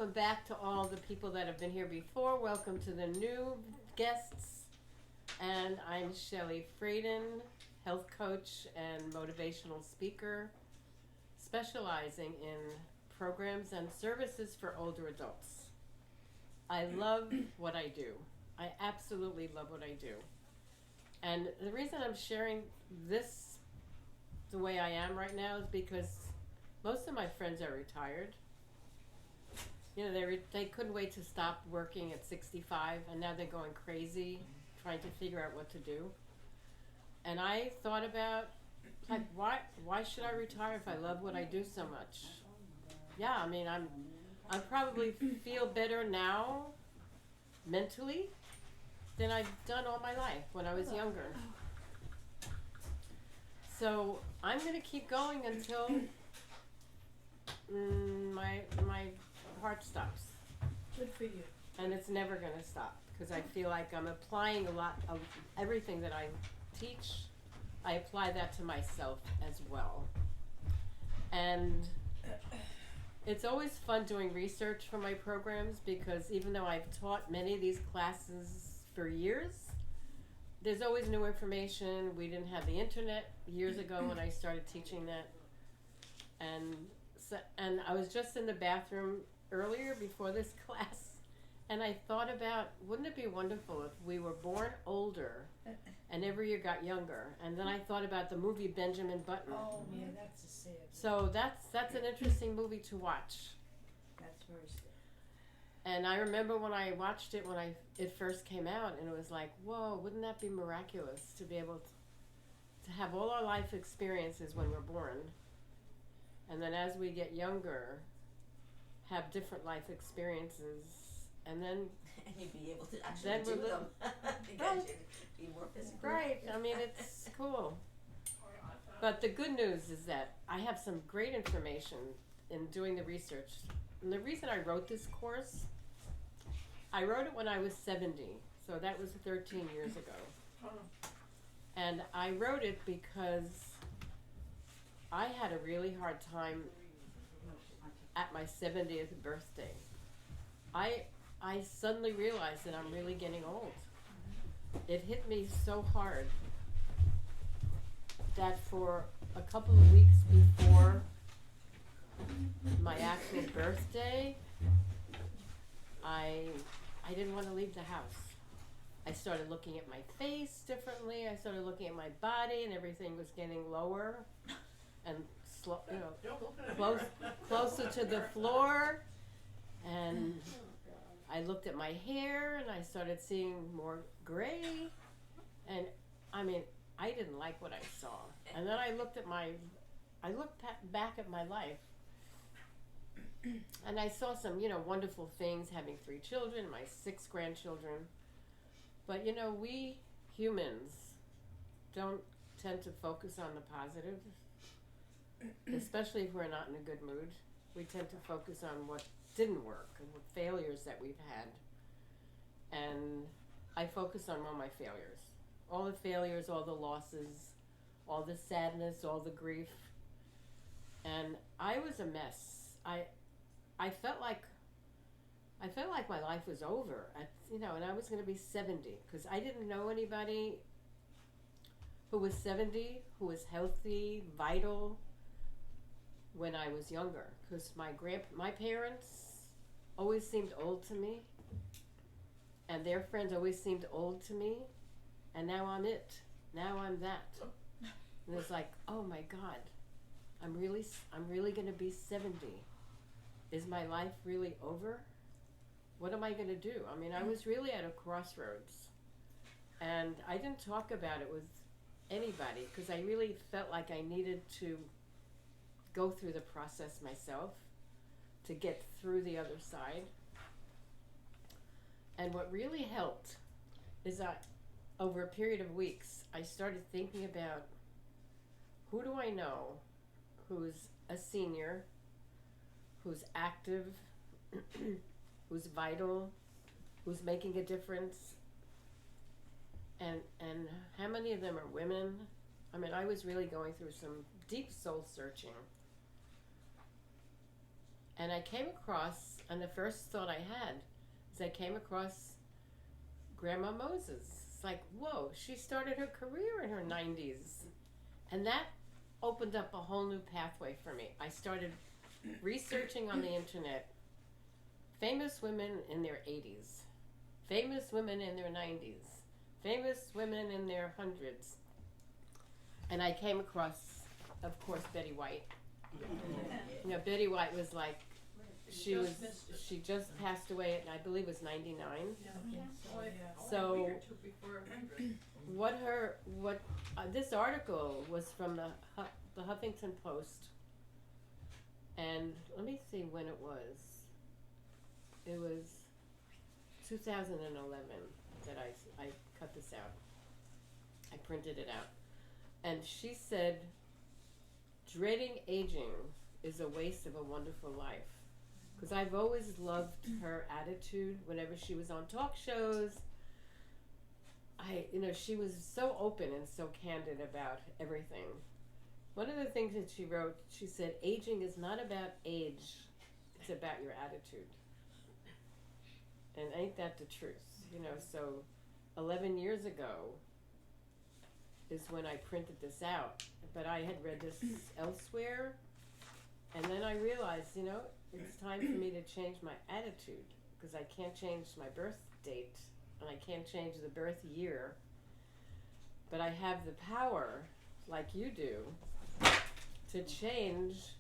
welcome back to all the people that have been here before. Welcome to the new guests. And I'm Shelley Fraden, health coach and motivational speaker, specializing in programs and services for older adults. I love what I do. I absolutely love what I do. And the reason I'm sharing this the way I am right now is because most of my friends are retired. You know, they couldn't wait to stop working at 65, and now they're going crazy trying to figure out what to do. And I thought about, like, why should I retire if I love what I do so much? Yeah, I mean, I probably feel better now mentally than I've done all my life when I was younger. So I'm going to keep going until my heart stops. Good for you. And it's never going to stop because I feel like I'm applying a lot of everything that I teach. I apply that to myself as well. And it's always fun doing research for my programs because even though I've taught many of these classes for years, there's always new information. We didn't have the internet years ago when I started teaching that. And I was just in the bathroom earlier before this class, and I thought about, wouldn't it be wonderful if we were born older and every year got younger? And then I thought about the movie Benjamin Button. Oh, yeah, that's a sad. So that's an interesting movie to watch. That's very sad. And I remember when I watched it it first came out, and it was like, whoa, wouldn't that be miraculous to be able to have all our life experiences when we're born, and then as we get younger, have different life experiences, and then and you'd be able to actually do them. Because you'd be more physically. Right. I mean, it's cool. But the good news is that I have some great information in doing the research. And the reason I wrote this course, I wrote it when I was 70, so that was 13 years ago. And I wrote it because I had a really hard time at my 70th birthday. I suddenly realized that I'm really getting old. It hit me so hard that for a couple of weeks before my actual birthday, I didn't want to leave the house. I started looking at my face differently. I started looking at my body, and everything was getting lower and closer to the floor. And I looked at my hair, and I started seeing more gray. And I mean, I didn't like what I saw. And then I looked back at my life, and I saw some, wonderful things, having 3 children, my 6 grandchildren. But, we humans don't tend to focus on the positive, especially if we're not in a good mood. We tend to focus on what didn't work and what failures that we've had. And I focused on all my failures. All the failures, all the losses, all the sadness, all the grief. And I was a mess. I felt like my life was over, and I was going to be 70 because I didn't know anybody who was 70, who was healthy, vital when I was younger. Because my parents always seemed old to me, and their friends always seemed old to me, and now I'm it. Now I'm that. And it's like, oh my God, I'm really going to be 70. Is my life really over? What am I going to do? I mean, I was really at a crossroads, and I didn't talk about it with anybody because I really felt like I needed to go through the process myself to get through the other side. And what really helped is that over a period of weeks, I started thinking about, who do I know who's a senior, who's active, who's vital, who's making a difference, and how many of them are women? I mean, I was really going through some deep soul searching. And I came across, and the first thought I had is I came across Grandma Moses. It's like, whoa, she started her career in her 90s. And that opened up a whole new pathway for me. I started researching on the internet famous women in their 80s, famous women in their 90s, famous women in their hundreds. And I came across, of course, Betty White. You know, Betty White was like, she just passed away at, I believe it was 99. So this article was from the Huffington Post, and let me see when it was. It was 2011 that I cut this out. I printed it out. And she said, dreading aging is a waste of a wonderful life. Because I've always loved her attitude whenever she was on talk shows. She was so open and so candid about everything. One of the things that she wrote, she said, aging is not about age, it's about your attitude. And ain't that the truth? So 11 years ago is when I printed this out. But I had read this elsewhere, and then I realized, it's time for me to change my attitude, because I can't change my birth date, and I can't change the birth year, but I have the power, like you do, to change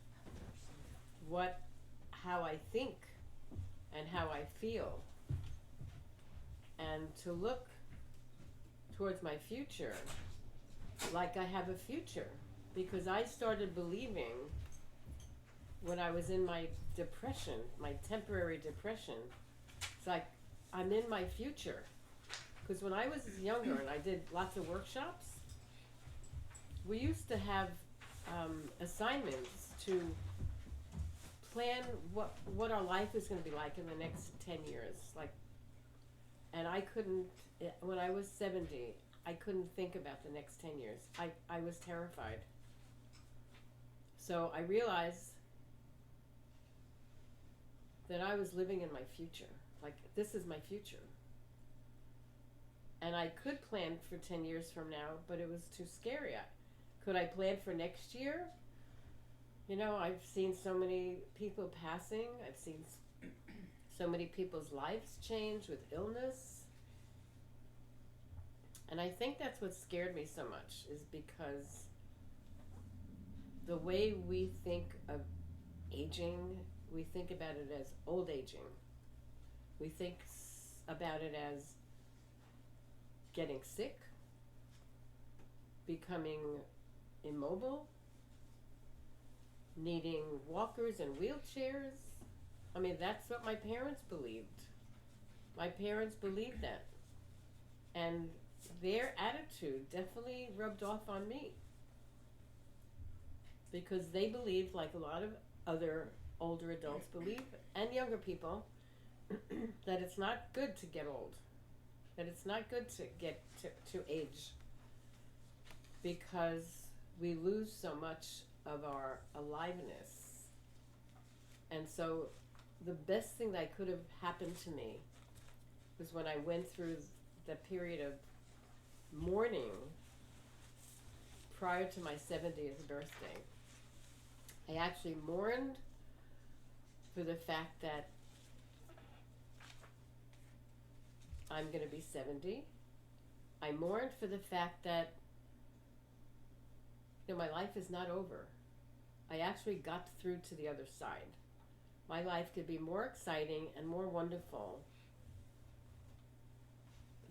how I think and how I feel, and to look towards my future like I have a future. Because I started believing when I was in my depression, my temporary depression, it's like I'm in my future. Because when I was younger and I did lots of workshops, we used to have assignments to plan what our life is going to be like in the next 10 years. And I couldn't, when I was 70, I couldn't think about the next 10 years. I was terrified. So I realized that I was living in my future. Like, this is my future. And I could plan for 10 years from now, but it was too scary. Could I plan for next year? I've seen so many people passing. I've seen so many people's lives change with illness. And I think that's what scared me so much, is because the way we think of aging, we think about it as old aging. We think about it as getting sick, becoming immobile, needing walkers and wheelchairs. I mean, that's what my parents believed. My parents believed that. And their attitude definitely rubbed off on me. Because they believed, like a lot of other older adults believe, and younger people, that it's not good to get old. That it's not good to get to age. Because we lose so much of our aliveness. And so the best thing that could have happened to me was when I went through the period of mourning prior to my 70th birthday. I actually mourned for the fact that I'm going to be 70. I mourned for the fact that my life is not over. I actually got through to the other side. My life could be more exciting and more wonderful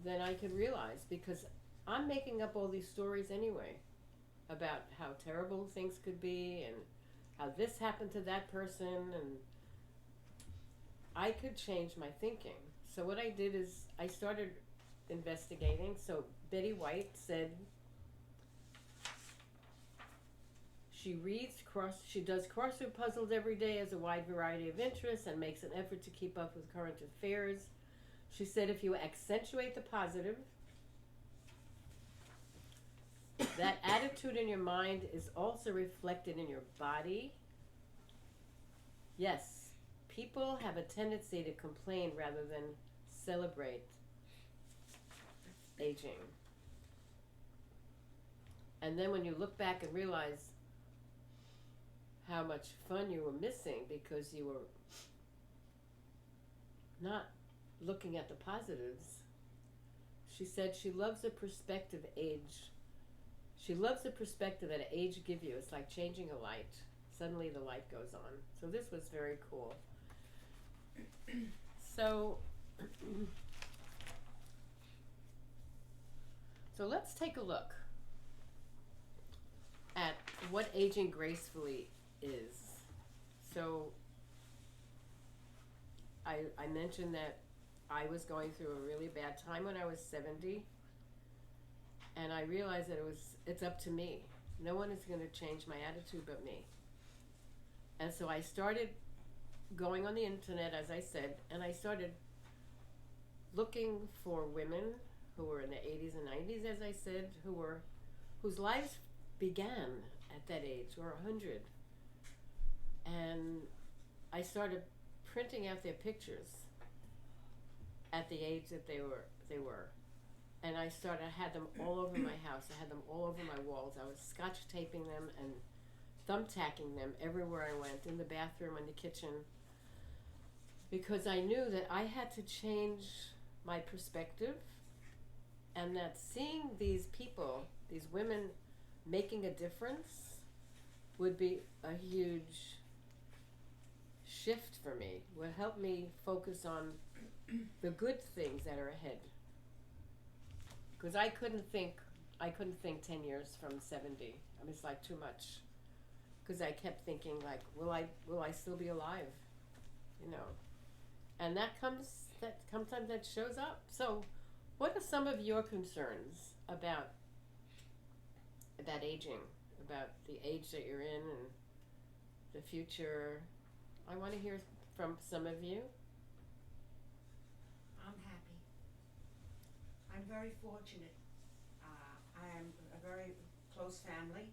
than I could realize, because I'm making up all these stories anyway about how terrible things could be and how this happened to that person, and I could change my thinking. So what I did is I started investigating. So Betty White said she does crossword puzzles every day, has a wide variety of interests, and makes an effort to keep up with current affairs. She said if you accentuate the positive, that attitude in your mind is also reflected in your body. Yes, people have a tendency to complain rather than celebrate aging. And then when you look back and realize how much fun you were missing because you were not looking at the positives. She said she loves the perspective age. She loves the perspective that age gives you. It's like changing a light. Suddenly the light goes on. So this was very cool. So let's take a look at what aging gracefully is. So I mentioned that I was going through a really bad time when I was 70, and I realized that it's up to me. No one is going to change my attitude but me. And so I started going on the internet, as I said, and I started looking for women who were in the 80s and 90s, as I said, whose lives began at that age, or 100. And I started printing out their pictures at the age that they were. And I had them all over my house. I had them all over my walls. I was scotch taping them and thumbtacking them everywhere I went, in the bathroom, in the kitchen, because I knew that I had to change my perspective, and that seeing these people, these women, making a difference would be a huge shift for me, would help me focus on the good things that are ahead. Because I couldn't think 10 years from 70. I mean, it's like too much. Because I kept thinking, like, will I still be alive? You know. And sometimes that shows up. So what are some of your concerns about aging, about the age that you're in and the future? I want to hear from some of you. I'm happy. I'm very fortunate. I am a very close family.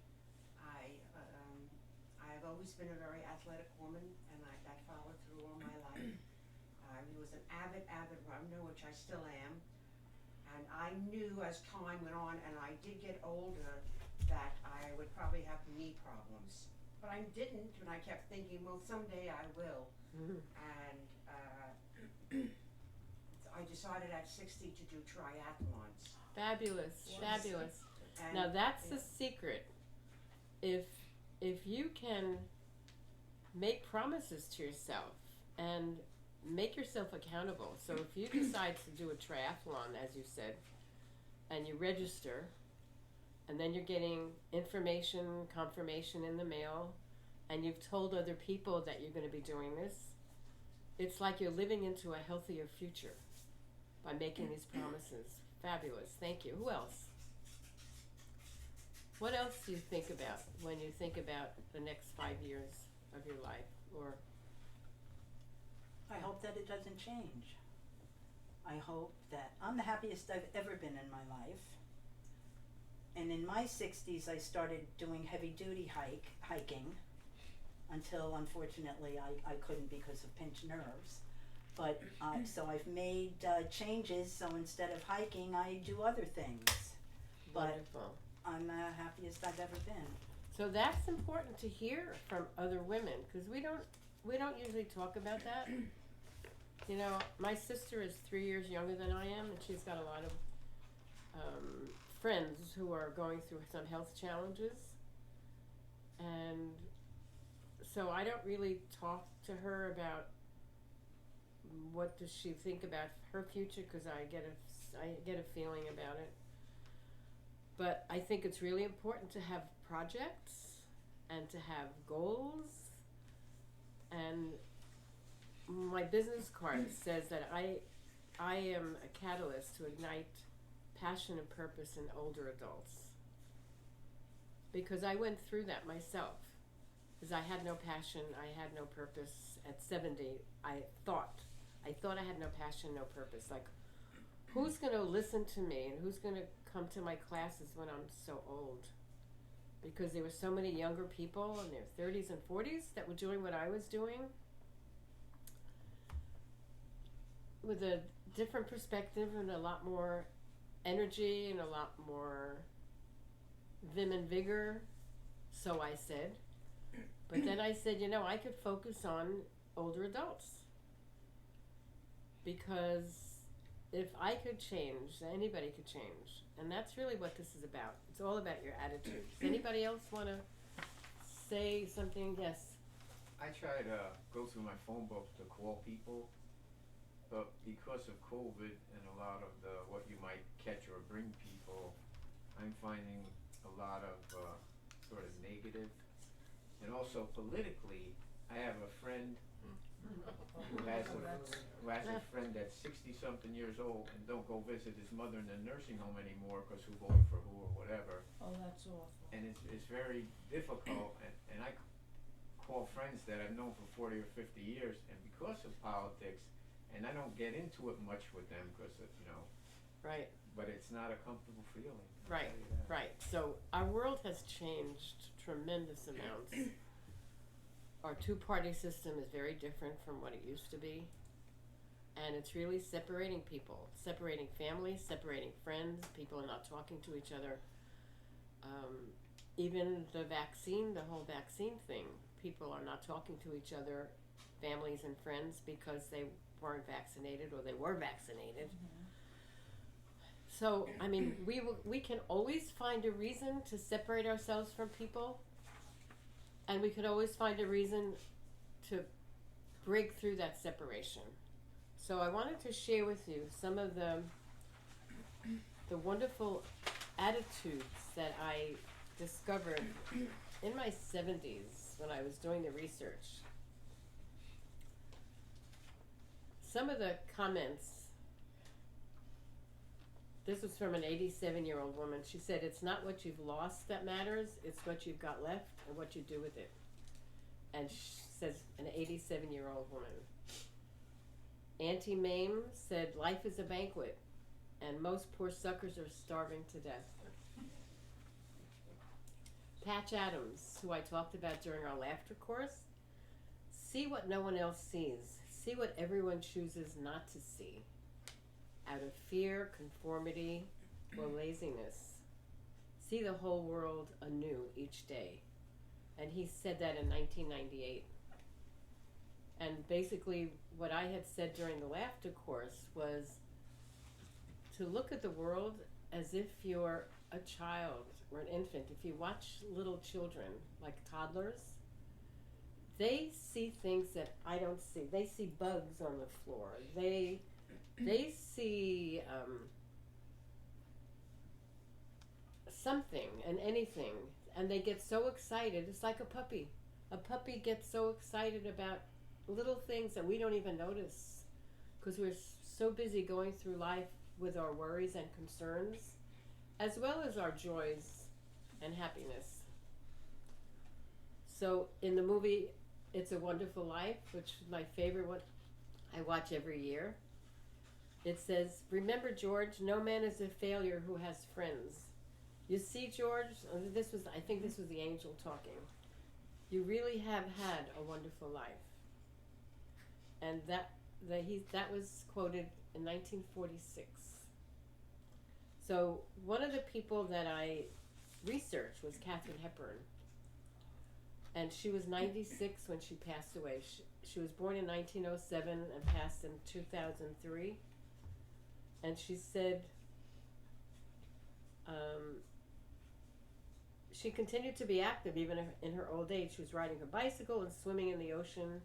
I've always been a very athletic woman, and that followed through all my life. I was an avid runner, which I still am. And I knew as time went on, and I did get older, that I would probably have knee problems. But I didn't, and I kept thinking, well, someday I will. Mm-hmm. And I decided at 60 to do triathlons. Fabulous, Yes. fabulous. And Now that's the secret. If you can make promises to yourself and make yourself accountable. So if you decide to do a triathlon, as you said, and you register, and then you're getting confirmation in the mail, and you've told other people that you're going to be doing this, it's like you're living into a healthier future by making these promises. Fabulous. Thank you. Who else? What else do you think about when you think about the next 5 years of your life? Or I hope that it doesn't change. I hope that I'm the happiest I've ever been in my life. And in my 60s, I started doing heavy-duty hiking until, unfortunately, I couldn't because of pinched nerves. But so I've made changes. So instead of hiking, I do other things. But wonderful. I'm the happiest I've ever been. So that's important to hear from other women, because we don't usually talk about that. You know, my sister is 3 years younger than I am, and she's got a lot of friends who are going through some health challenges, and so I don't really talk to her about what does she think about her future, because I get a feeling about it. But I think it's really important to have projects and to have goals. And my business card says that I am a catalyst to ignite passion and purpose in older adults. Because I went through that myself. Because I had no passion, I had no purpose. At 70, I thought I had no passion, no purpose. Like, who's going to listen to me and who's going to come to my classes when I'm so old? Because there were so many younger people in their 30s and 40s that were doing what I was doing. with a different perspective and a lot more energy and a lot more vim and vigor, so I said. But then I said, I could focus on older adults. Because if I could change, anybody could change. And that's really what this is about. It's all about your attitude. Does anybody else want to say something? Yes. I try to go through my phone book to call people, but because of COVID and a lot of what you might catch or bring people, I'm finding a lot of sort of negative. And also politically, I have a friend who has a friend that's 60-something years old and don't go visit his mother in the nursing home anymore because who voted for who or whatever. Oh, that's awful. And it's very difficult, and I call friends that I've known for 40 or 50 years, and because of politics, and I don't get into it much with them because of, Right. but it's not a comfortable feeling. I'll Right, tell you that. right. So our world has changed tremendous amounts. Our two-party system is very different from what it used to be. And it's really separating people, separating families, separating friends. People are not talking to each other. Even the whole vaccine thing, people are not talking to each other, families and friends, because they weren't vaccinated or they were vaccinated. Mm-hmm. So, I mean, we can always find a reason to separate ourselves from people, and we could always find a reason to break through that separation. So I wanted to share with you some of the wonderful attitudes that I discovered in my 70s when I was doing the research. Some of the comments, this was from an 87-year-old woman. She said, "It's not what you've lost that matters, it's what you've got left and what you do with it." And she says, an 87-year-old woman. Auntie Mame said, "Life is a banquet, and most poor suckers are starving to death." Patch Adams, who I talked about during our laughter course, "See what no one else sees. See what everyone chooses not to see. Out of fear, conformity, or laziness. See the whole world anew each day." And he said that in 1998. And basically what I had said during the laughter course was to look at the world as if you're a child or an infant. If you watch little children, like toddlers, they see things that I don't see. They see bugs on the floor. They see something and anything, and they get so excited. It's like a puppy. A puppy gets so excited about little things that we don't even notice because we're so busy going through life with our worries and concerns, as well as our joys and happiness. So in the movie It's a Wonderful Life, which is my favorite one, I watch every year, it says, "Remember, George, no man is a failure who has friends. You see, George," I think this was the angel talking, "you really have had a wonderful life." And that was quoted in 1946. So one of the people that I researched was Katharine Hepburn. And she was 96 when she passed away. She was born in 1907 and passed in 2003. And she said she continued to be active even in her old age. She was riding her bicycle and swimming in the ocean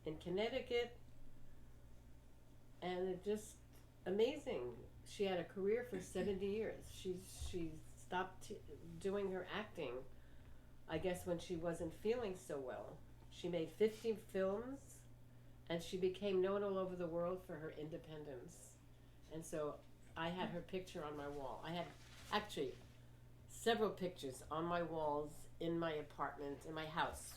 in Connecticut. And it just amazing. She had a career for 70 years. She stopped doing her acting, I guess, when she wasn't feeling so well. She made 50 films, and she became known all over the world for her independence. And so I had her picture on my wall. I had actually several pictures on my walls in my apartment, in my house.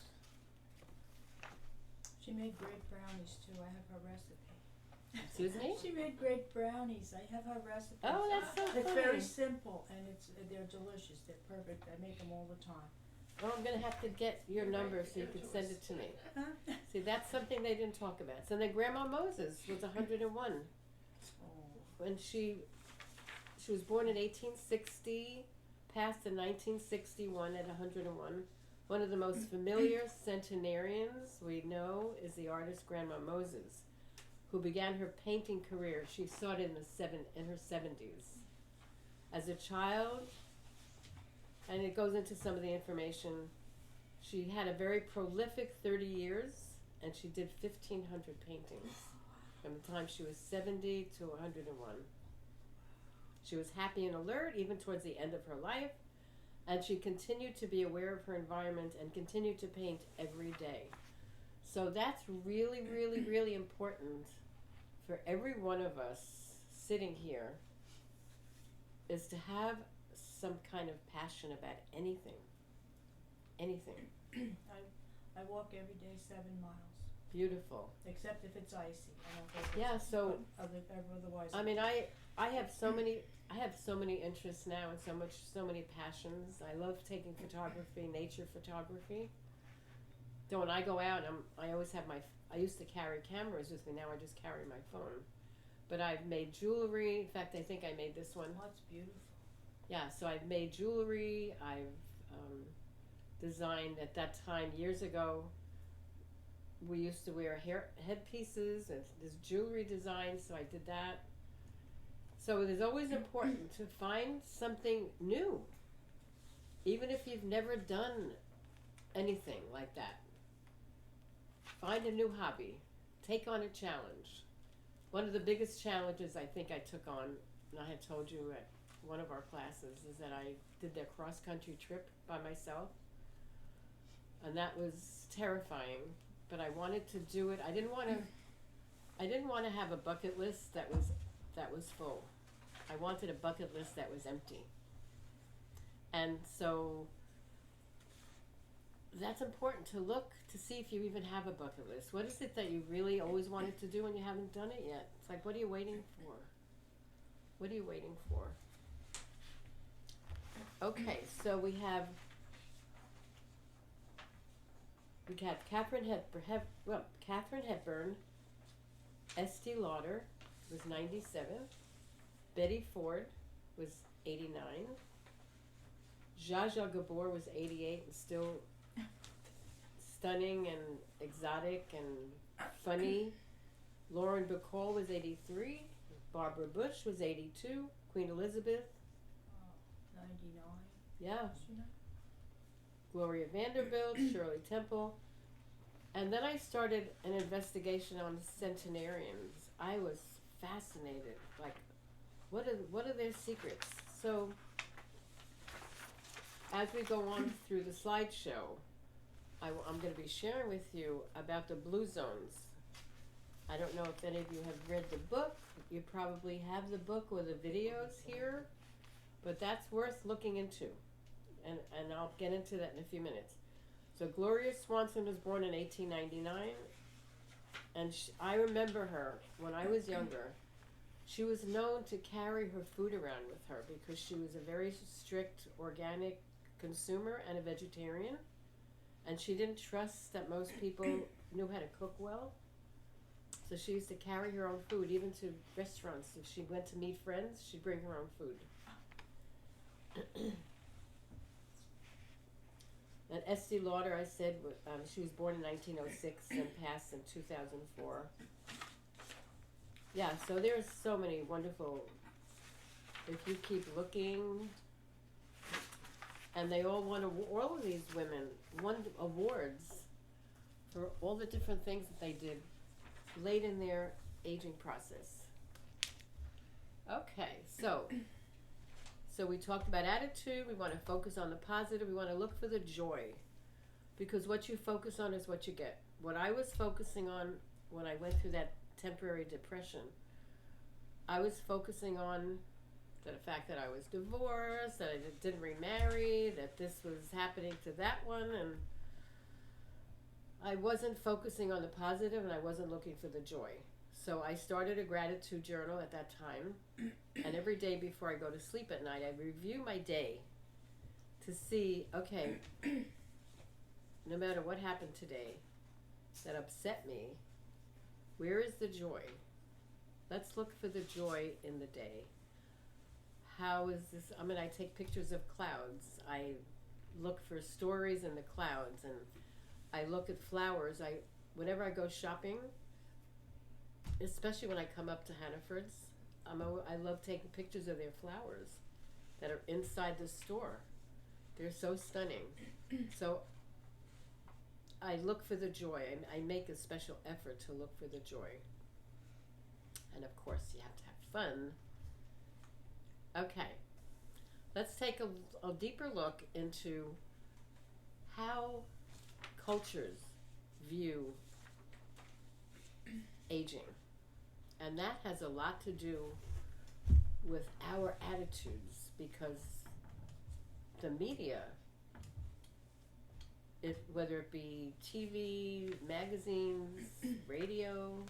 She made great brownies too. I have her recipe. Excuse me? She made great brownies. I have her recipe. Oh, that's so It's funny. very simple and they're delicious. They're perfect. I make them all the time. Oh, I'm going to have to get your number so you can send it to me. See, that's something they didn't talk about. So then Grandma Moses was 101. when she was born in 1860, passed in 1961 at 101. One of the most familiar centenarians we know is the artist Grandma Moses, who began her painting career. She started in her 70s. As a child, and it goes into some of the information, she had a very prolific 30 years, and she did 1,500 paintings from the time she was 70 to 101. She was happy and alert even towards the end of her life, and she continued to be aware of her environment and continued to paint every day. So that's really, really, really important for every one of us sitting here, is to have some kind of passion about anything. Anything. I walk every day 7 miles, Beautiful. except if it's icy. I don't go. Yeah, so Otherwise. I mean, I have so many interests now and so many passions. I love taking photography, nature photography. So when I go out, I always have I used to carry cameras with me. Now I just carry my phone. But I've made jewelry. In fact, I think I made this one. Oh, it's beautiful. Yeah, so I've made jewelry. I've designed at that time years ago. We used to wear headpieces and this jewelry design, so I did that. So it is always important to find something new, even if you've never done anything like that. Find a new hobby. Take on a challenge. One of the biggest challenges I think I took on, and I had told you at one of our classes, is that I did the cross-country trip by myself. And that was terrifying, but I wanted to do it. I didn't want to have a bucket list that was full. I wanted a bucket list that was empty. And so that's important to look to see if you even have a bucket list. What is it that you really always wanted to do and you haven't done it yet? It's like, what are you waiting for? What are you waiting for? Okay, so we have Catherine Hepburn, Estee Lauder was 97, Betty Ford was 89, Zsa Zsa Gabor was 88 and still stunning and exotic and funny. Lauren Bacall was 83, Barbara Bush was 82, Queen Elizabeth, 99. yeah, Is she not? Gloria Vanderbilt, Shirley Temple. And then I started an investigation on centenarians. I was fascinated. Like, what are their secrets? So, as we go on through the slideshow, I'm going to be sharing with you about the blue zones. I don't know if any of you have read the book. You probably have the book or the videos here, but that's worth looking into. And I'll get into that in a few minutes. So Gloria Swanson was born in 1899, and I remember her when I was younger. She was known to carry her food around with her because she was a very strict organic consumer and a vegetarian, and she didn't trust that most people knew how to cook well. So she used to carry her own food, even to restaurants. If she went to meet friends, she'd bring her own food. And Estee Lauder, I said, she was born in 1906 and passed in 2004. Yeah, so there's so many wonderful, if you keep looking, and they all won, all of these women won awards for all the different things that they did late in their aging process. Okay, so we talked about attitude. We want to focus on the positive. We want to look for the joy, because what you focus on is what you get. What I was focusing on when I went through that temporary depression, I was focusing on the fact that I was divorced, that I didn't remarry, that this was happening to that one, and I wasn't focusing on the positive, and I wasn't looking for the joy. So I started a gratitude journal at that time, and every day before I go to sleep at night, I review my day to see, okay, no matter what happened today that upset me, where is the joy? Let's look for the joy in the day. How is this? I mean, I take pictures of clouds. I look for stories in the clouds, and I look at flowers. Whenever I go shopping, especially when I come up to Hannaford's, I love taking pictures of their flowers that are inside the store. They're so stunning. So I look for the joy. I make a special effort to look for the joy. And of course, you have to have fun. Okay, let's take a deeper look into how cultures view aging. And that has a lot to do with our attitudes, because the media, whether it be TV, magazines, radio,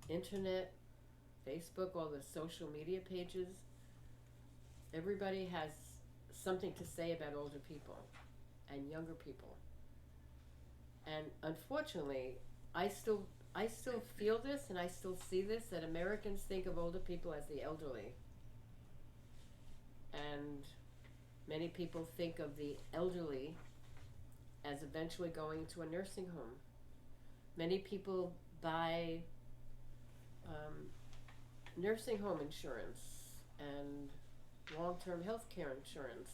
internet, Facebook, all the social media pages, everybody has something to say about older people and younger people. And unfortunately, I still feel this, and I still see this, that Americans think of older people as the elderly. And many people think of the elderly as eventually going to a nursing home. Many people buy nursing home insurance and long-term health care insurance.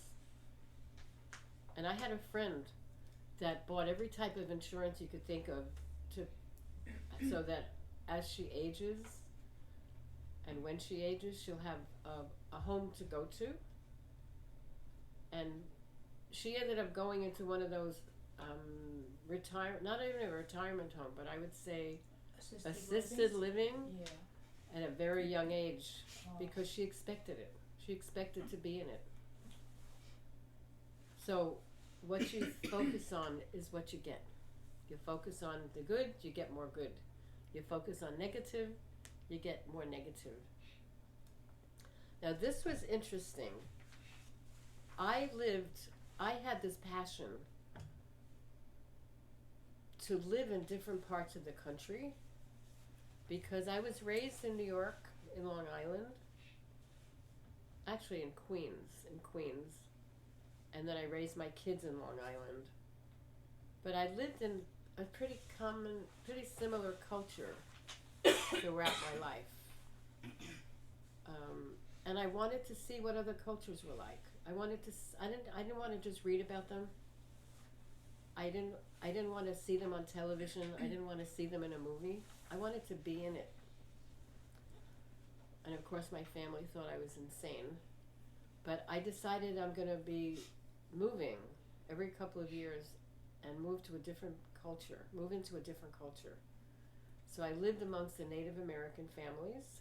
And I had a friend that bought every type of insurance you could think of so that as she ages and when she ages, she'll have a home to go to. And she ended up going into one of those not even a retirement home, but I would say assisted living Yeah. at a very young age, Oh. because she expected it. She expected to be in it. So what you focus on is what you get. You focus on the good, you get more good. You focus on negative, you get more negative. Now this was interesting. I had this passion to live in different parts of the country, because I was raised in New York, in Long Island, actually in Queens, and then I raised my kids in Long Island. But I lived in a pretty similar culture throughout my life. And I wanted to see what other cultures were like. I didn't want to just read about them. I didn't want to see them on television. I didn't want to see them in a movie. I wanted to be in it. And of course my family thought I was insane. But I decided I'm going to be moving every couple of years and move into a different culture. So I lived amongst the Native American families.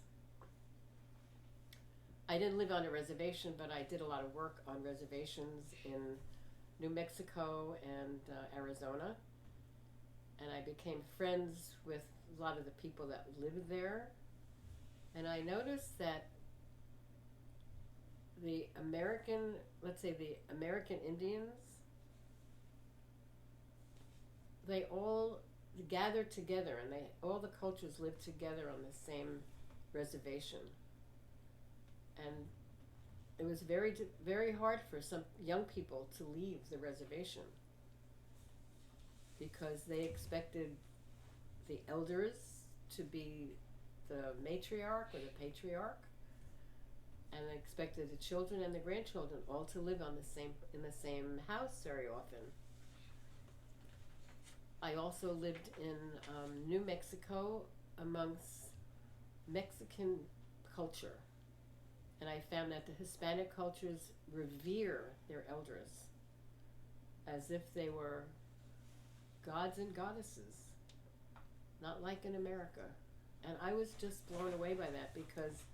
I didn't live on a reservation, but I did a lot of work on reservations in New Mexico and Arizona. And I became friends with a lot of the people that lived there. And I noticed that the American Indians, they all gathered together, and all the cultures lived together on the same reservation. And it was very, very hard for some young people to leave the reservation, because they expected the elders to be the matriarch or the patriarch, and they expected the children and the grandchildren all to live in the same house very often. I also lived in New Mexico amongst Mexican culture. And I found that the Hispanic cultures revere their elders as if they were gods and goddesses, not like in America. And I was just blown away by that, because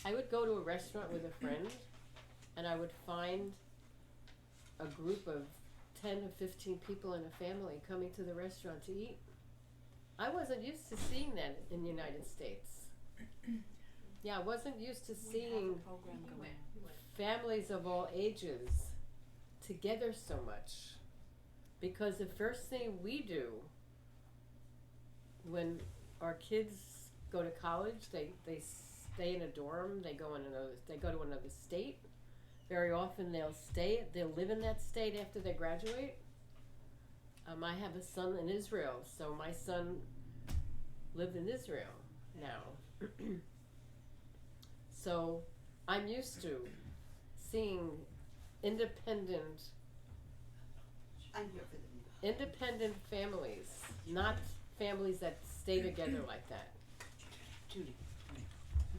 I would go to a restaurant with a friend and I would find a group of 10 or 15 people in a family coming to the restaurant to eat. I wasn't used to seeing that in the United States. Yeah, I wasn't used to seeing families of all ages together so much, because the first thing we do when our kids go to college, they stay in a dorm, they go to another state. Very often they'll live in that state after they graduate. I have a son in Israel, so my son lived in Israel now. So I'm used to seeing independent families, not families that stay together like that. Judy.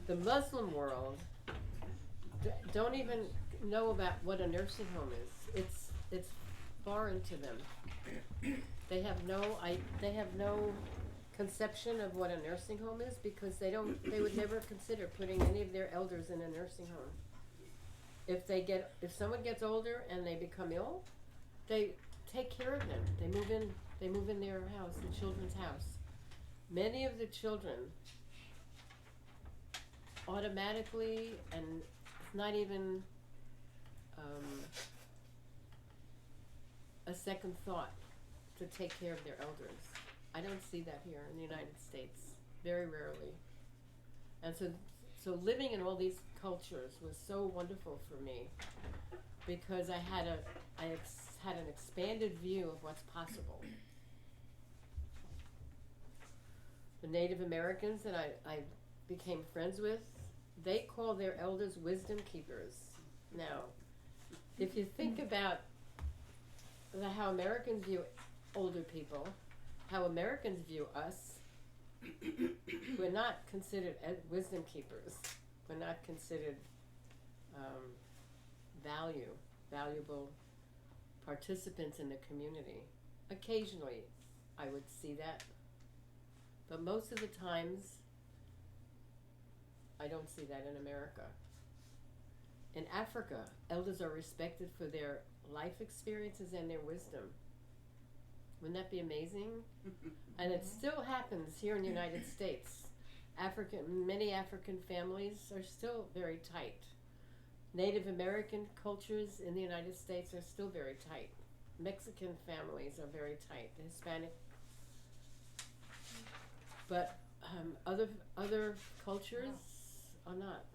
The Muslim world don't even know about what a nursing home is. It's foreign to them. They have no conception of what a nursing home is because they would never consider putting any of their elders in a nursing home. If someone gets older and they become ill, they take care of them. They move in their house, the children's house. Many of the children automatically, and it's not even a second thought to take care of their elders. I don't see that here in the United States, very rarely. And so living in all these cultures was so wonderful for me because I had an expanded view of what's possible. The Native Americans that I became friends with, they call their elders wisdom keepers. Now, if you think about how Americans view older people, how Americans view us, we're not considered wisdom keepers. We're not considered valuable participants in the community. Occasionally, I would see that, but most of the times, I don't see that in America. In Africa, elders are respected for their life experiences and their wisdom. Wouldn't that be amazing? And it still happens here in the United States. Many African families are still very tight. Native American cultures in the United States are still very tight. Mexican families are very tight. The Hispanic, but other cultures are not.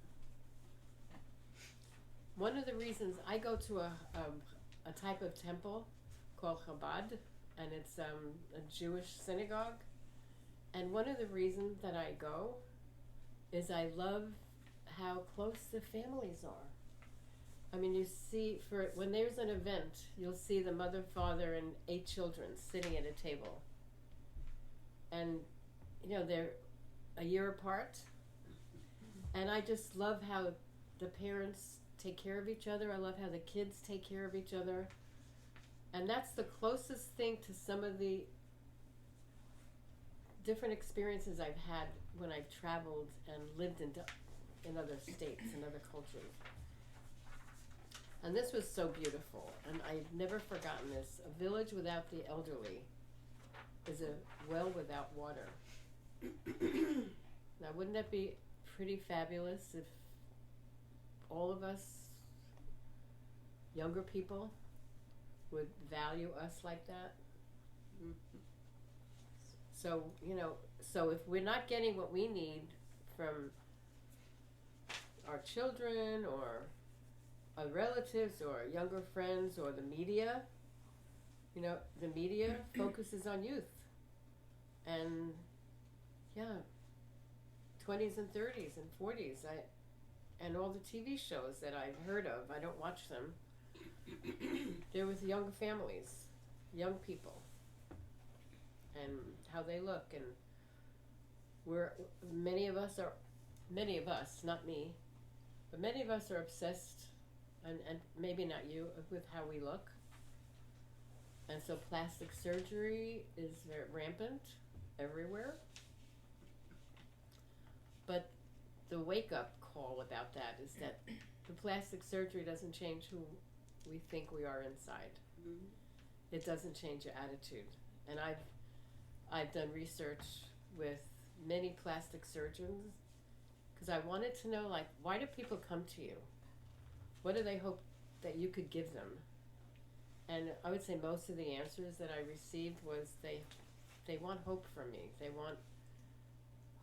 One of the reasons I go to a type of temple called Chabad, and it's a Jewish synagogue. And one of the reasons that I go is I love how close the families are. I mean, you see, when there's an event, you'll see the mother, father, and 8 children sitting at a table. And, they're a year apart. And I just love how the parents take care of each other. I love how the kids take care of each other. And that's the closest thing to some of the different experiences I've had when I've traveled and lived in other states and other cultures. And this was so beautiful, and I've never forgotten this. A village without the elderly is a well without water. Now, wouldn't that be pretty fabulous if all of us, younger people, would value us like that? So, so if we're not getting what we need from our children or our relatives or younger friends or the media, the media focuses on youth. And 20s and 30s and 40s, and all the TV shows that I've heard of, I don't watch them. They're with young families, young people, and how they look. And many of us, not me, but many of us are obsessed, and maybe not you, with how we look. And so plastic surgery is very rampant everywhere. But the wake-up call about that is that the plastic surgery doesn't change who we think we are inside. Mm-hmm. It doesn't change your attitude. And I've done research with many plastic surgeons because I wanted to know, why do people come to you? What do they hope that you could give them? And I would say most of the answers that I received was they want hope from me. They want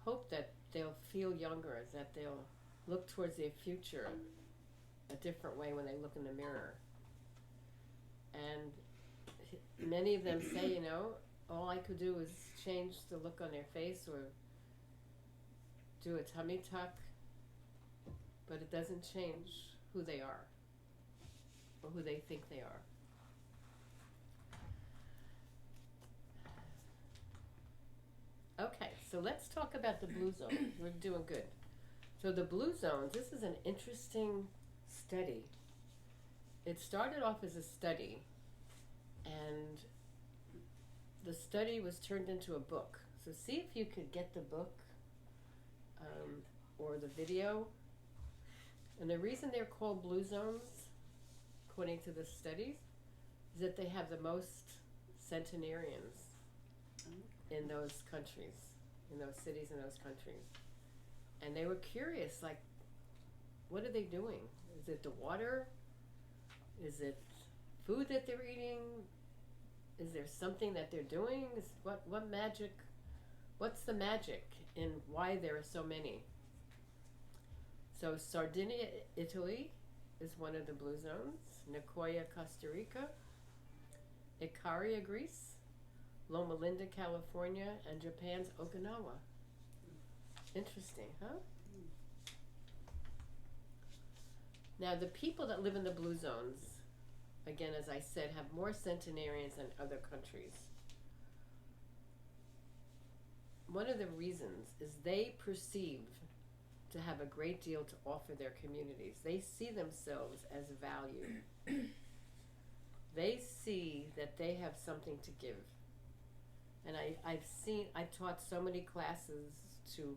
hope that they'll feel younger, that they'll look towards their future a different way when they look in the mirror. And many of them say, you know, all I could do is change the look on their face or do a tummy tuck, but it doesn't change who they are or who they think they are. Okay, so let's talk about the blue zones. We're doing good. So the blue zones, this is an interesting study. It started off as a study, and the study was turned into a book. So see if you could get the book or the video. And the reason they're called blue zones, according to the studies, is that they have the most centenarians in those countries, in those cities, in those countries. And they were curious, like, what are they doing? Is it the water? Is it food that they're eating? Is there something that they're doing? What magic? What's the magic in why there are so many? So Sardinia, Italy is one of the blue zones. Nicoya, Costa Rica. Ikaria, Greece. Loma Linda, California. And Japan's Okinawa. Interesting, huh? Now the people that live in the blue zones, again, as I said, have more centenarians than other countries. One of the reasons is they perceive to have a great deal to offer their communities. They see themselves as valued. They see that they have something to give. And I've taught so many classes to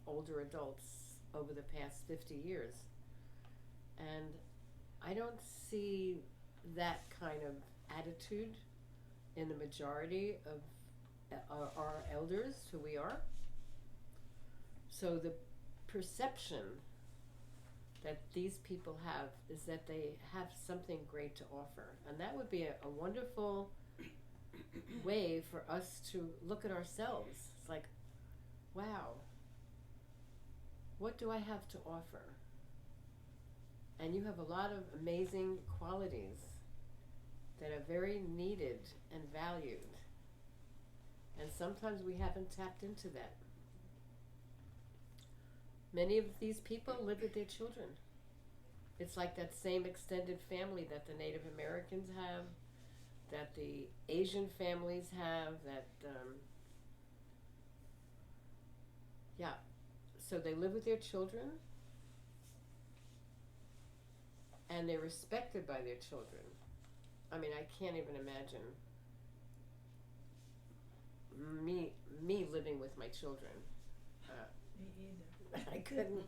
older adults over the past 50 years. And I don't see that kind of attitude in the majority of our elders, who we are. So the perception that these people have is that they have something great to offer. And that would be a wonderful way for us to look at ourselves. It's like, wow, what do I have to offer? And you have a lot of amazing qualities that are very needed and valued. And sometimes we haven't tapped into that. Many of these people live with their children. It's like that same extended family that the Native Americans have, that the Asian families have, that, so they live with their children, and they're respected by their children. I mean, I can't even imagine me living with my children. Me either. I couldn't.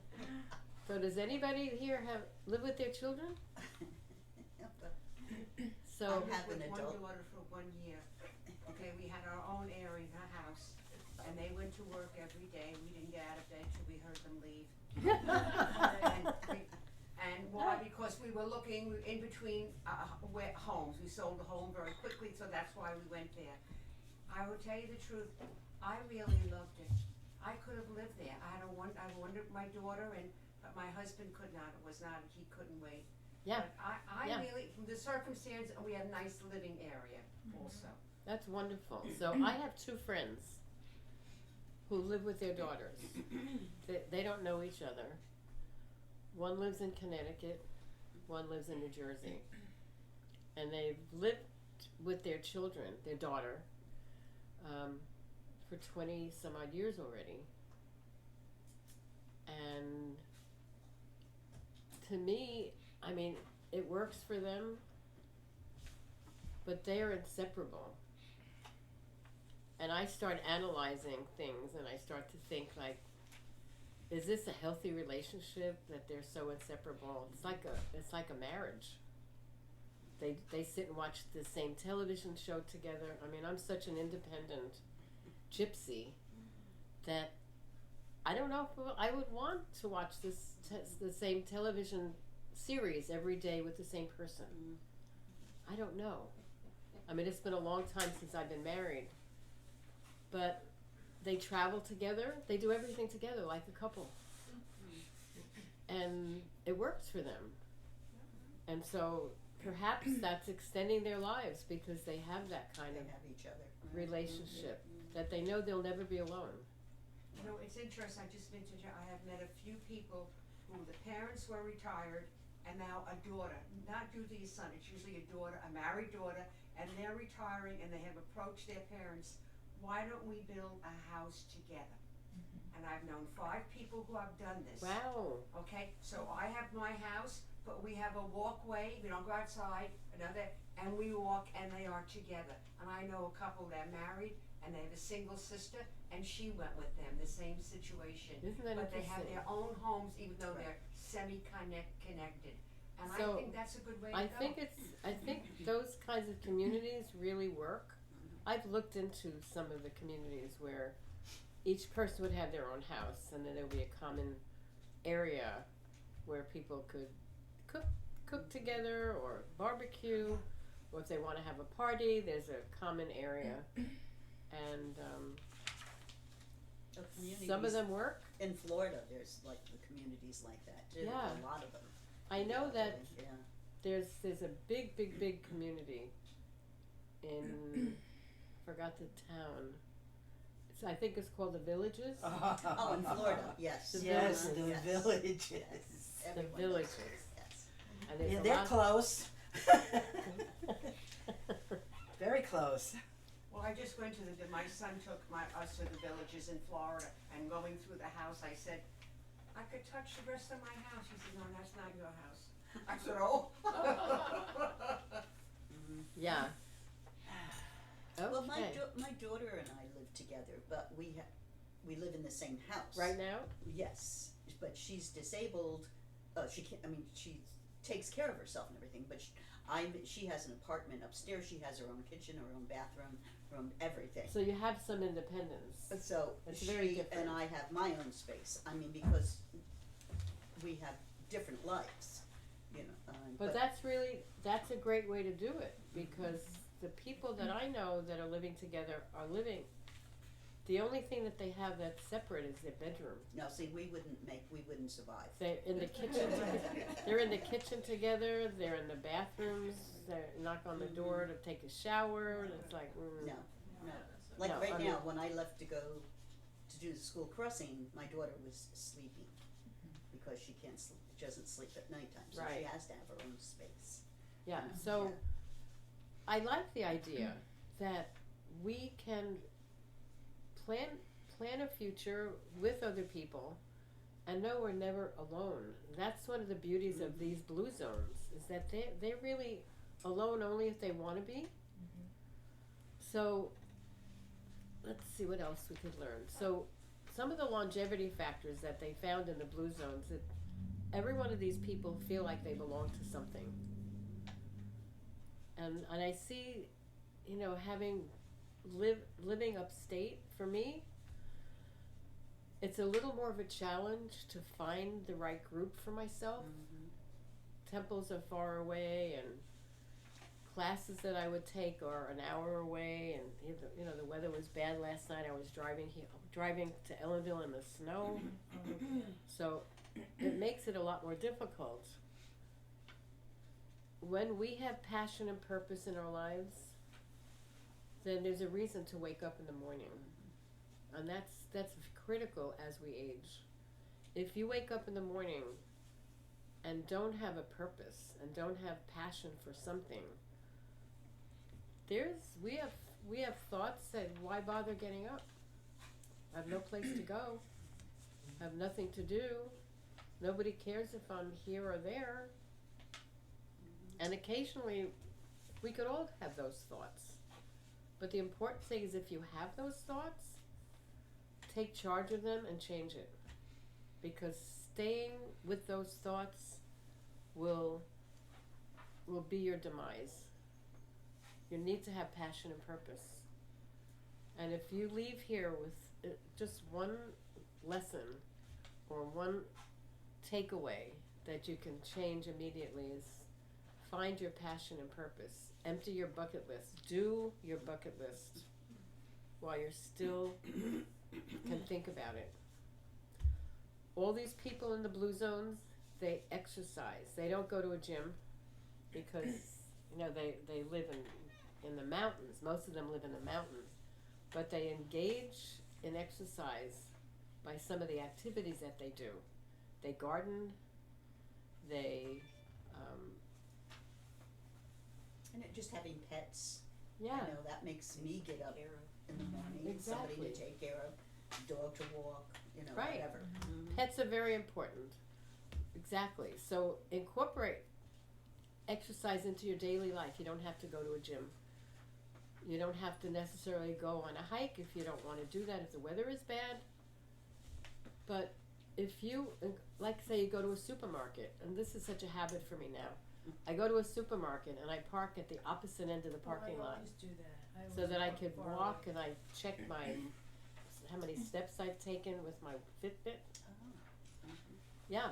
So does anybody here live with their children? So I lived have an with one adult. daughter for 1 year. Okay, we had our own area in our house, and they went to work every day. We didn't get out of bed till we heard them leave. And why? Because we were looking in between homes. We sold the home very quickly, so that's why we went there. I will tell you the truth, I really loved it. I could have lived there. I wanted my daughter, but my husband could not. He couldn't wait. Yeah. But I Yeah. really, from the circumstance, we had a nice living area also. that's wonderful. So I have two friends who live with their daughters. They don't know each other. One lives in Connecticut, one lives in New Jersey. And they've lived with their children, their daughter, for 20 some odd years already. And to me, I mean, it works for them, but they are inseparable. And I start analyzing things, and I start to think, like, is this a healthy relationship that they're so inseparable? It's like a marriage. They sit and watch the same television show together. I mean, I'm such an independent gypsy that I don't know if I would want to watch the same television series every day with the same person. I don't know. I mean, it's been a long time since I've been married, but they travel together. They do everything together like a couple. And it works for them. And so perhaps that's extending their lives because they have that kind They of have each other. relationship that they know they'll never be alone. You know, it's interesting, I just mentioned, I have met a few people who the parents were retired and now a daughter, not usually a son, it's usually a daughter, a married daughter, and they're retiring and they have approached their parents, why don't we build a house together? And I've known 5 people who have done this. Wow. Okay, so I have my house, but we have a walkway, we don't go outside, another, and we walk and they are together. And I know a couple that are married and they have a single sister and she went with them, the same situation. Isn't that But they have interesting? their own homes even though they're connected. And So, I think that's a good way to I go. think those kinds of communities really work. I've looked into some of the communities where each person would have their own house and then there would be a common area where people could cook together or barbecue, or if they want to have a party, there's a common area. And some of them work. In Florida, there's like the communities like that too. Yeah. A lot of them. I know that Yeah. there's a big community in forgot the town. I think it's called the Villages. Oh, in Florida, yes. The Yes, villages. the Yes. villages. Yes. The Everyone does. villages. Yes. And there's Yeah, a they're lot. close. Very close. Well, I just went to my son took us to the Villages in Florida and going through the house, I said, I could touch the rest of my house. He said, no, that's not your house. I said, oh. Yeah. Okay. Well, my daughter and I live together, but we live in the same house. Right now? Yes, but she's disabled. She can't. I mean, she takes care of herself and everything. But she has an apartment upstairs. She has her own kitchen, her own bathroom, her own everything. So you have some independence. So It's she very different. and I have my own space. I mean, because we have different lives, you know. But that's a great way to do it, because the people that I know that are living together are living. The only thing that they have that's separate is their bedroom. no, see, we wouldn't survive. They're in the kitchen. They're in the kitchen together. They're in the bathrooms. They knock on the door to take a shower. And it's like, No. Like No, right I now, mean- when I left to go to do the school crossing, my daughter was sleeping because she can't sleep. She doesn't sleep at nighttime, so she Right. has to have her own space. yeah. So I like the idea that we can plan a future with other people and know we're never alone. That's one of the beauties of these blue zones, is that they're really alone only if they want to be. So let's see what else we could learn. So some of the longevity factors that they found in the blue zones, that every one of these people feel like they belong to something. And I see, having living upstate, for me, it's a little more of a challenge to find the right group for myself. Temples are far away, and classes that I would take are an hour away, and the weather was bad last night. I was driving to Ellenville in the snow, so it makes it a lot more difficult. When we have passion and purpose in our lives, then there's a reason to wake up in the morning, and that's critical as we age. If you wake up in the morning and don't have a purpose and don't have passion for something, we have thoughts that, why bother getting up? I have no place to go. I have nothing to do. Nobody cares if I'm here or there. And occasionally, we could all have those thoughts. But the important thing is, if you have those thoughts, take charge of them and change it. Because staying with those thoughts will be your demise. You need to have passion and purpose. And if you leave here with just one lesson or one takeaway that you can change immediately, is find your passion and purpose. Empty your bucket list. Do your bucket list while you're still can think about it. All these people in the blue zones, they exercise. They don't go to a gym because, they live in the mountains. Most of them live in the mountains. But they engage in exercise by some of the activities that they do. They garden, they, And just having pets, yeah, that makes me get up in the morning, somebody exactly. to take care of, dog to walk, Right. whatever. Pets are very important. Exactly. So incorporate exercise into your daily life. You don't have to go to a gym. You don't have to necessarily go on a hike if you don't want to do that, if the weather is bad. But if you, like say you go to a supermarket, and this is such a habit for me now. I go to a supermarket and I park at the opposite end of the parking I lot always do that. so that I walk could far walk away. and I check how many steps I've taken with my Fitbit. Yeah.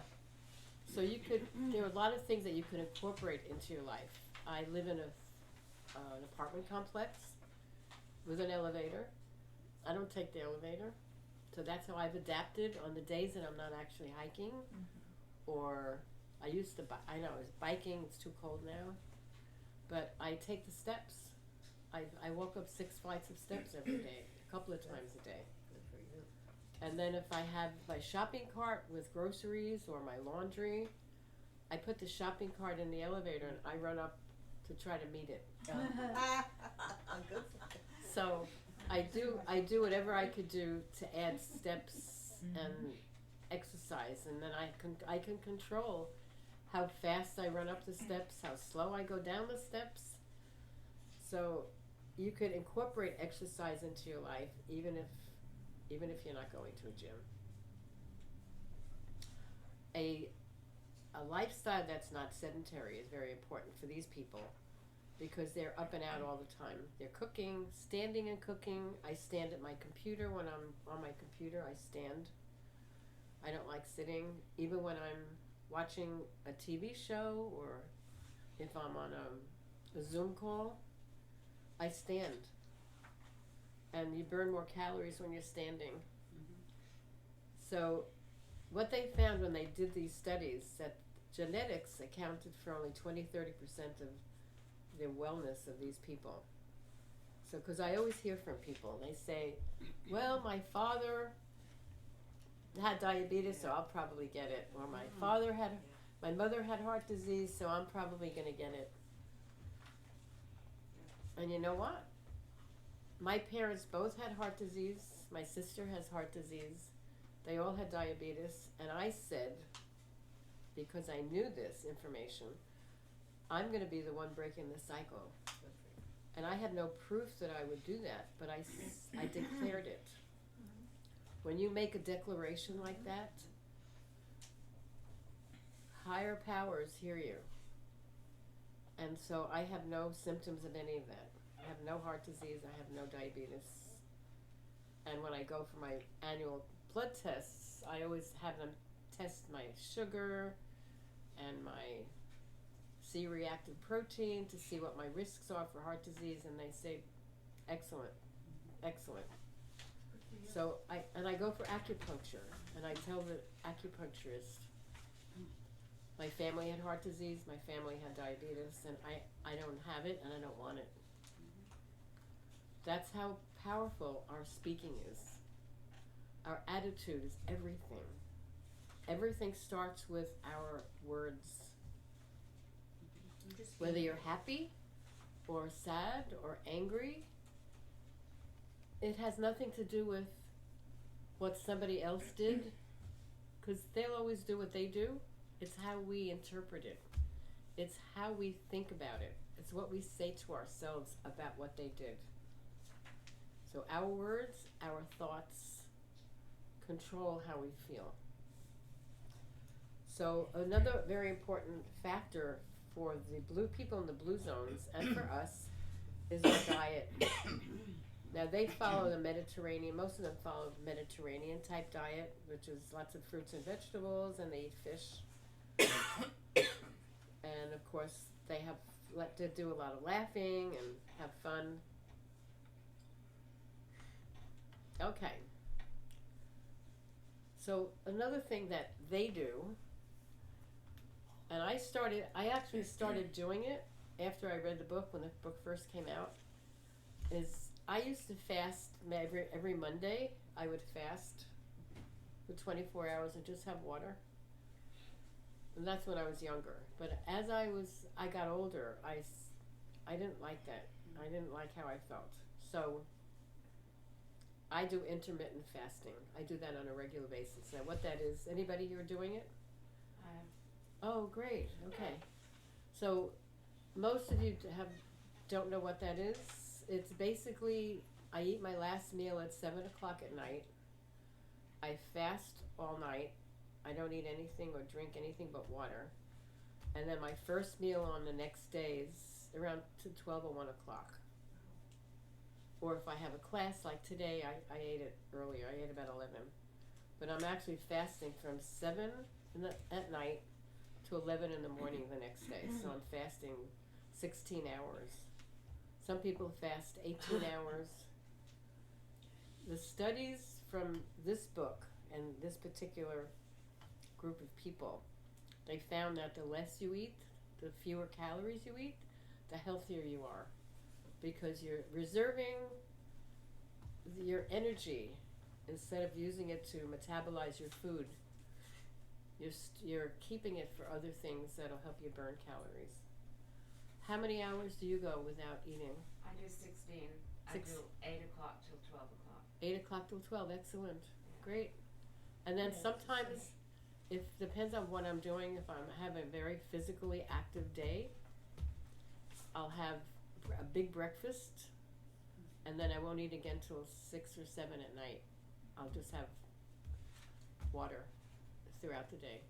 So you could, there are a lot of things that you could incorporate into your life. I live in an apartment complex with an elevator. I don't take the elevator. So that's how I've adapted on the days that I'm not actually hiking. Or I used to, I know, it's biking, it's too cold now. But I take the steps. I walk up 6 flights of steps every day, a couple of times a day. Good for you. And then if I have my shopping cart with groceries or my laundry, I put the shopping cart in the elevator and I run up to try to meet it. Good for you. So I do whatever I could do to add steps and exercise, and then I can control how fast I run up the steps, how slow I go down the steps. So you could incorporate exercise into your life even if you're not going to a gym. A lifestyle that's not sedentary is very important for these people because they're up and out all the time. They're cooking, standing and cooking. I stand at my computer. When I'm on my computer, I stand. I don't like sitting. Even when I'm watching a TV show or if I'm on a Zoom call, I stand. And you burn more calories when you're standing. So what they found when they did these studies, that genetics accounted for only 20-30% of the wellness of these people. So, because I always hear from people, they say, well, my father had diabetes, so I'll probably get it. Or my mother had heart disease, so I'm probably going to get it. And you know what? My parents both had heart disease. My sister has heart disease. They all had diabetes. And I said, because I knew this information, I'm going to be the one breaking the cycle. And I had no proof that I would do that, but I declared it. When you make a declaration like that, higher powers hear you. And so I have no symptoms of any of that. I have no heart disease, I have no diabetes. And when I go for my annual blood tests, I always have them test my sugar and my C-reactive protein to see what my risks are for heart disease, and they say, excellent, excellent. So I go for acupuncture, and I tell the acupuncturist, my family had heart disease, my family had diabetes, and I don't have it, and I don't want it. That's how powerful our speaking is. Our attitude is everything. Everything starts with our words. Whether you're happy or sad or angry, it has nothing to do with what somebody else did, because they'll always do what they do. It's how we interpret it. It's how we think about it. It's what we say to ourselves about what they did. So our words, our thoughts control how we feel. So another very important factor for the blue people in the blue zones and for us is our diet. Now they follow the Mediterranean, most of them follow Mediterranean type diet, which is lots of fruits and vegetables, and they eat fish. And of course they do a lot of laughing and have fun. Okay, So another thing that they do, and I actually started doing it after I read the book, when the book first came out, is I used to fast every Monday. I would fast for 24 hours and just have water. And that's when I was younger. But as I got older, I didn't like that. I didn't like how I felt. So I do intermittent fasting. I do that on a regular basis. Now what that is, anybody here doing it? Oh, great. Okay. So most of you don't know what that is. It's basically, I eat my last meal at 7 o'clock at night. I fast all night. I don't eat anything or drink anything but water. And then my first meal on the next day is around 12 or 1 o'clock. Or if I have a class like today, I ate it earlier. I ate about 11. But I'm actually fasting from 7 at night to 11 in the morning the next day. So I'm fasting 16 hours. Some people fast 18 hours. The studies from this book and this particular group of people, they found that the less you eat, the fewer calories you eat, the healthier you are. Because you're reserving your energy instead of using it to metabolize your food. You're keeping it for other things that'll help you burn calories. How many hours do you go without eating? I do 16. I do 8 o'clock till 12 o'clock. 8 o'clock till 12, excellent. Great. And then sometimes, it depends on what I'm doing. If I'm having a very physically active day, I'll have a big breakfast, and then I won't eat again till 6 or 7 at night. I'll just have water throughout the day.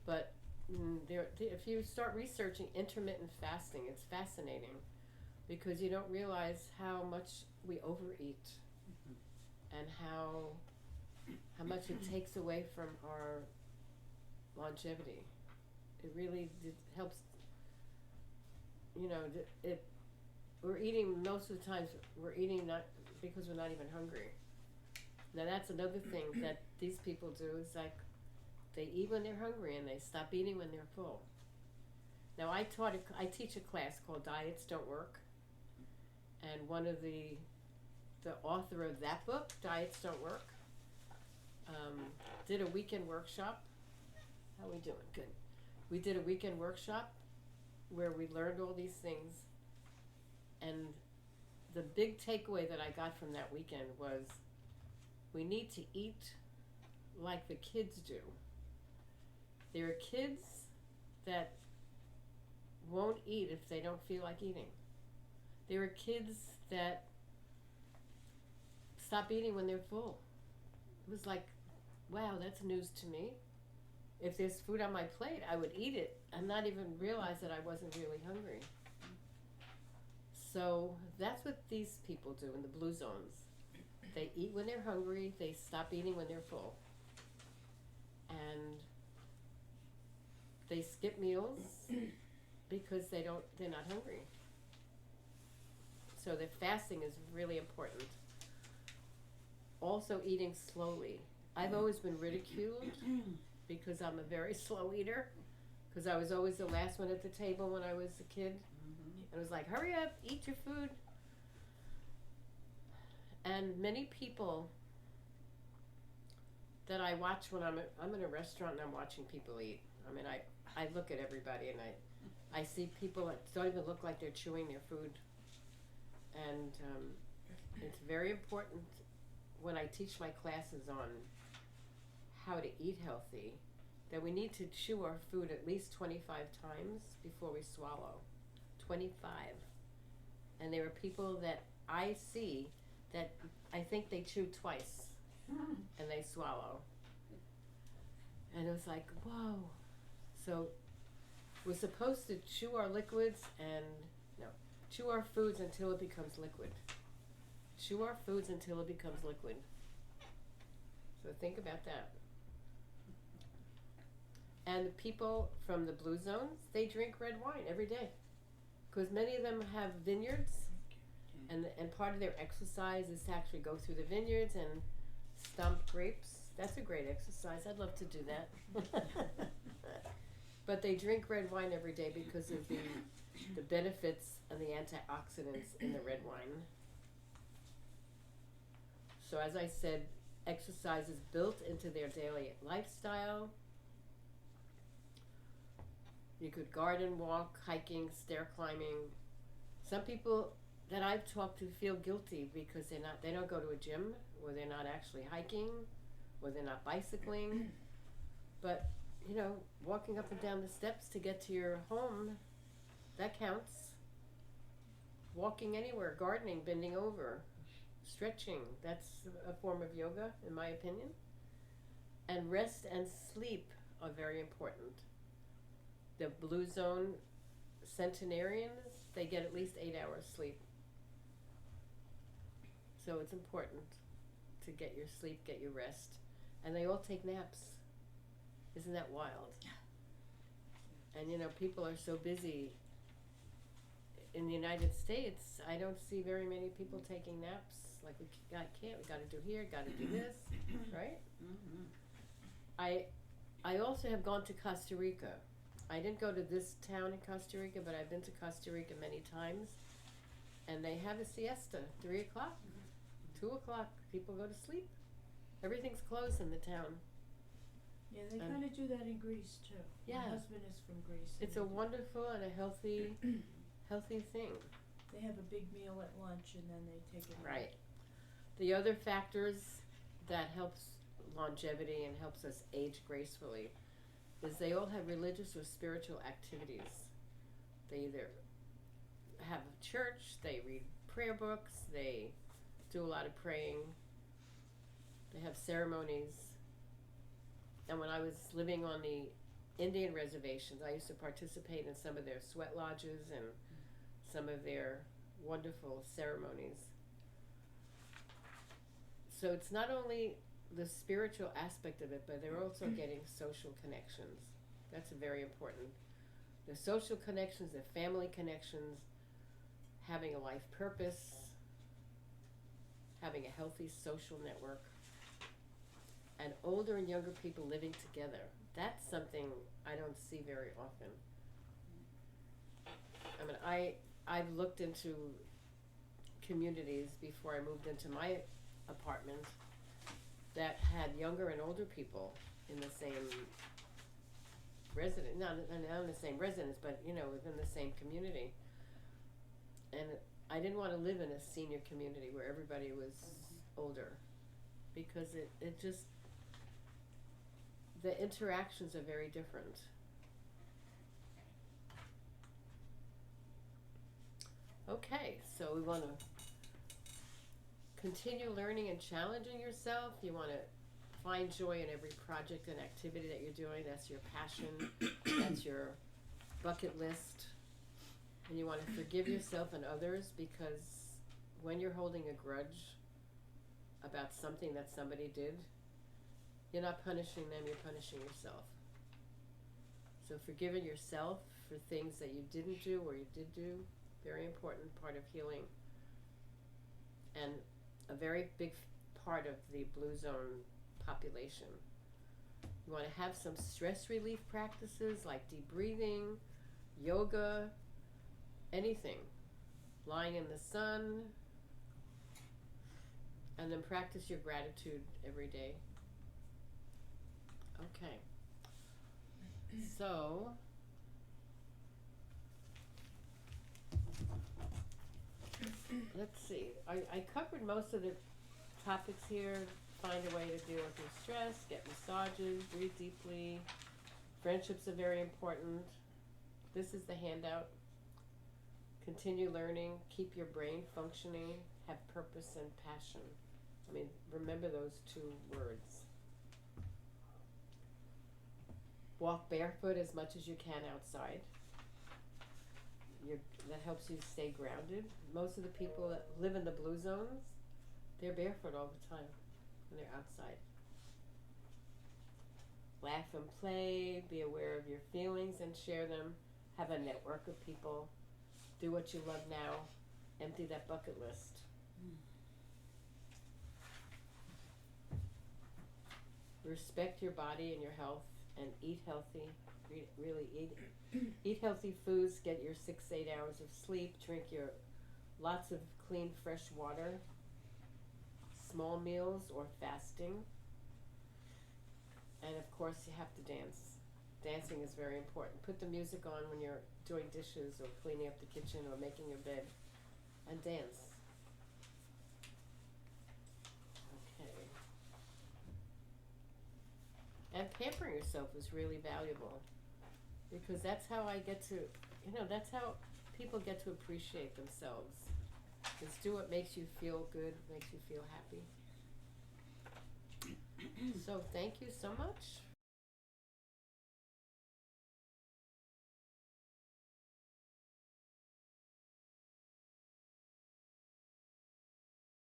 But if you start researching intermittent fasting, it's fascinating, because you don't realize how much we overeat and how much it takes away from our longevity. It really helps. You know, we're eating, most of the times we're eating not because we're not even hungry. Now that's another thing that these people do, is like they eat when they're hungry and they stop eating when they're full. Now I teach a class called Diets Don't Work, and one of the author of that book, Diets Don't Work, did a weekend workshop. How are we doing? Good. We did a weekend workshop where we learned all these things, and the big takeaway that I got from that weekend was we need to eat like the kids do. There are kids that won't eat if they don't feel like eating. There are kids that stop eating when they're full. It was like, wow, that's news to me. If there's food on my plate, I would eat it and not even realize that I wasn't really hungry. So that's what these people do in the blue zones. They eat when they're hungry, they stop eating when they're full. And they skip meals because they're not hungry. So the fasting is really important. Also eating slowly. I've always been ridiculed because I'm a very slow eater, because I was always the last one at the table when I was a kid. It was like, hurry up, eat your food. And many people that I watch when I'm in a restaurant and I'm watching people eat. I mean, I look at everybody and I see people that don't even look like they're chewing their food. And it's very important when I teach my classes on how to eat healthy, that we need to chew our food at least 25 times before we swallow. 25. And there are people that I see that I think they chew twice and they swallow. And it was like, whoa. So we're supposed to chew our liquids chew our foods until it becomes liquid. Chew our foods until it becomes liquid. So think about that. And the people from the blue zones, they drink red wine every day, because many of them have vineyards, and part of their exercise is to actually go through the vineyards and stomp grapes. That's a great exercise. I'd love to do that. But they drink red wine every day because of the benefits and the antioxidants in the red wine. So as I said, exercise is built into their daily lifestyle. You could garden, walk, hiking, stair climbing. Some people that I've talked to feel guilty because they don't go to a gym, or they're not actually hiking, or they're not bicycling. But, you know, walking up and down the steps to get to your home, that counts. Walking anywhere, gardening, bending over, stretching, that's a form of yoga, in my opinion. And rest and sleep are very important. The Blue Zone centenarians, they get at least 8 hours sleep. So it's important to get your sleep, get your rest. And they all take naps. Isn't that wild? And you know, people are so busy. In the United States, I don't see very many people taking naps. Like, we gotta do here, gotta do this, right? Mm-hmm. I also have gone to Costa Rica. I didn't go to this town in Costa Rica, but I've been to Costa Rica many times. And they have a siesta, 3 o'clock, 2 o'clock, people go to sleep. Everything's closed in the town. Yeah, they kinda do that in Greece too. Yeah. My husband is from Greece. It's a wonderful and a healthy thing. They have a big meal at lunch and then they take it. Right. The other factors that helps longevity and helps us age gracefully is they all have religious or spiritual activities. They either have a church, they read prayer books, they do a lot of praying, they have ceremonies. And when I was living on the Indian reservations, I used to participate in some of their sweat lodges and some of their wonderful ceremonies. So it's not only the spiritual aspect of it, but they're also getting social connections. That's very important. The social connections, the family connections, having a life purpose, having a healthy social network, and older and younger people living together. That's something I don't see very often. I mean, I've looked into communities before I moved into my apartment that had younger and older people in the same residence, not in the same residence, but you know, within the same community. And I didn't want to live in a senior community where everybody was older, because it just, the interactions are very different. Okay, so we want to continue learning and challenging yourself. You want to find joy in every project and activity that you're doing. That's your passion. That's your bucket list. And you want to forgive yourself and others, because when you're holding a grudge about something that somebody did, you're not punishing them, you're punishing yourself. So forgiving yourself for things that you didn't do or you did do, very important part of healing. And a very big part of the Blue Zone population. You want to have some stress relief practices like deep breathing, yoga, anything. Lying in the sun, and then practice your gratitude every day. Okay. So, let's see. I covered most of the topics here. Find a way to deal with your stress, get massages, breathe deeply. Friendships are very important. This is the handout. Continue learning, keep your brain functioning, have purpose and passion. I mean, remember those 2 words. Walk barefoot as much as you can outside. That helps you stay grounded. Most of the people that live in the blue zones, they're barefoot all the time when they're outside. Laugh and play, be aware of your feelings and share them. Have a network of people. Do what you love now. Empty that bucket list. respect your body and your health, and eat healthy. Really eat healthy foods. Get your 6-8 hours of sleep. Drink your lots of clean, fresh water. Small meals or fasting. And of course, you have to dance. Dancing is very important. Put the music on when you're doing dishes or cleaning up the kitchen or making your bed, and dance. Okay. And pampering yourself is really valuable, because that's how I get to, that's how people get to appreciate themselves. Is do what makes you feel good, makes you feel happy. So thank you so much